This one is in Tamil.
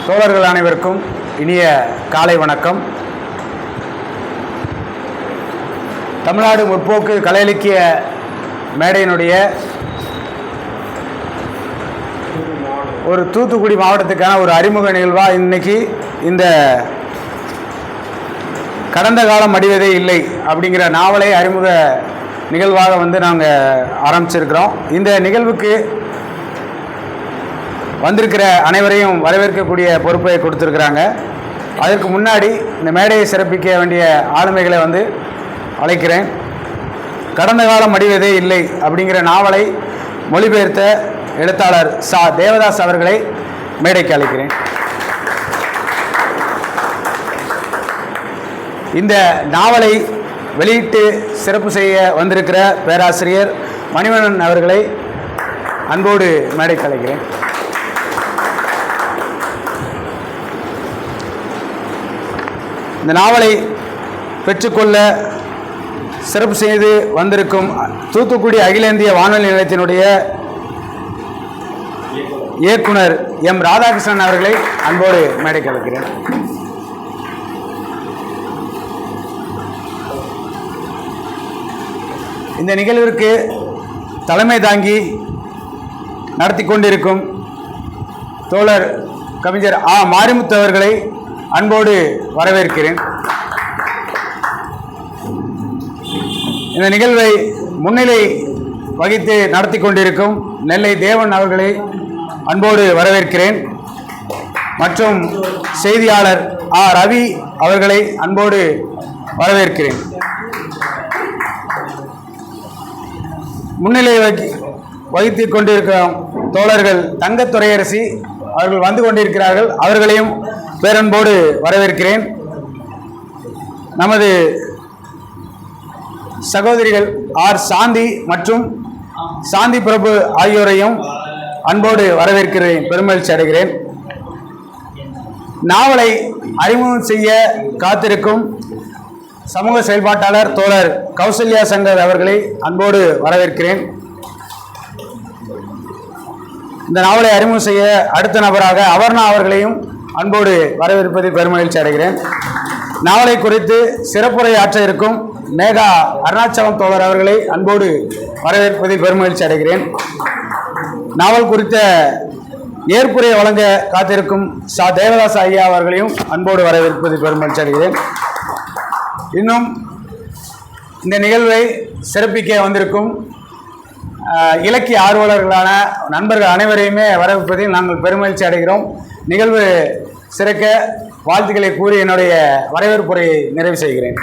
தோழர்கள் அனைவருக்கும் இனிய காலை வணக்கம். தமிழ்நாடு முற்போக்கு கலை இலக்கிய மேடையினுடைய ஒரு தூத்துக்குடி மாவட்டத்துக்கான ஒரு அறிமுக நிகழ்வாக இன்னைக்கு இந்த கடந்த காலம் மடிவதே இல்லை அப்படிங்கிற நாவலை அறிமுக நிகழ்வாக நாங்கள் ஆரம்பிச்சிருக்கிறோம். இந்த நிகழ்வுக்கு வந்திருக்கிற அனைவரையும் வரவேற்கக்கூடிய பொறுப்பை கொடுத்துருக்குறாங்க. அதற்கு முன்னாடி இந்த மேடையை சிறப்பிக்க வேண்டிய ஆளுமைகளை அழைக்கிறேன். கடந்த காலம் மடிவதே இல்லை அப்படிங்கிற நாவலை மொழிபெயர்த்த எழுத்தாளர் சா தேவதாஸ் அவர்களை மேடைக்கு அழைக்கிறேன். இந்த நாவலை வெளியிட்டு சிறப்பு செய்ய வந்திருக்கிற பேராசிரியர் மணிவண்ணன் அவர்களை அன்போடு மேடைக்கு அழைக்கிறேன். இந்த நாவலை பெற்றுக்கொள்ள சிறப்பு செய்து வந்திருக்கும் தூத்துக்குடி அகில இந்திய வானொலி நிலையத்தினுடைய இயக்குனர் எம் ராதாகிருஷ்ணன் அவர்களை அன்போடு மேடைக்கு அழைக்கிறேன். இந்த நிகழ்விற்கு தலைமை தாங்கி நடத்தி கொண்டிருக்கும் தோழர் கவிஞர் ஆ மாரிமுத்து அவர்களை அன்போடு வரவேற்கிறேன். இந்த நிகழ்வை முன்னிலை வகித்து நடத்தி கொண்டிருக்கும் நெல்லை தேவன் அவர்களை அன்போடு வரவேற்கிறேன். மற்றும் செய்தியாளர் ஆ ரவி அவர்களை அன்போடு வரவேற்கிறேன். முன்னிலை வகித்து கொண்டிருக்கும் தோழர்கள் தங்கத்துறையரசி அவர்கள் வந்து கொண்டிருக்கிறார்கள். அவர்களையும் பேரன்போடு வரவேற்கிறேன். நமது சகோதரிகள் ஆர் சாந்தி மற்றும் சாந்தி பிரபு ஆகியோரையும் அன்போடு வரவேற்கிறேன், பெருமகிழ்ச்சி அடைகிறேன். நாவலை அறிமுகம் செய்ய காத்திருக்கும் சமூக செயல்பாட்டாளர் தோழர் கௌசல்யா சங்கர் அவர்களை அன்போடு வரவேற்கிறேன். இந்த நாவலை அறிமுகம் செய்ய அடுத்த நபராக அவர்ணா அவர்களையும் அன்போடு வரவேற்பதில் பெருமகிழ்ச்சி அடைகிறேன். நாவலை குறித்து சிறப்புரை ஆற்ற இருக்கும் மேகா அருணாச்சலம் தோழர் அவர்களை அன்போடு வரவேற்பதில் பெருமகிழ்ச்சி அடைகிறேன். நாவல் குறித்த ஏற்புரை வழங்க காத்திருக்கும் சா தேவதாஸ் ஐயா அவர்களையும் அன்போடு வரவேற்பதில் பெருமகிழ்ச்சி அடைகிறேன். இன்னும் இந்த நிகழ்வை சிறப்பிக்க வந்திருக்கும் இலக்கிய ஆர்வலர்களான நண்பர்கள் அனைவரையுமே வரவேற்பதில் நாங்கள் பெருமகிழ்ச்சி அடைகிறோம். நிகழ்வு சிறக்க வாழ்த்துக்களை கூறி என்னுடைய வரவேற்புரையை நிறைவு செய்கிறேன்.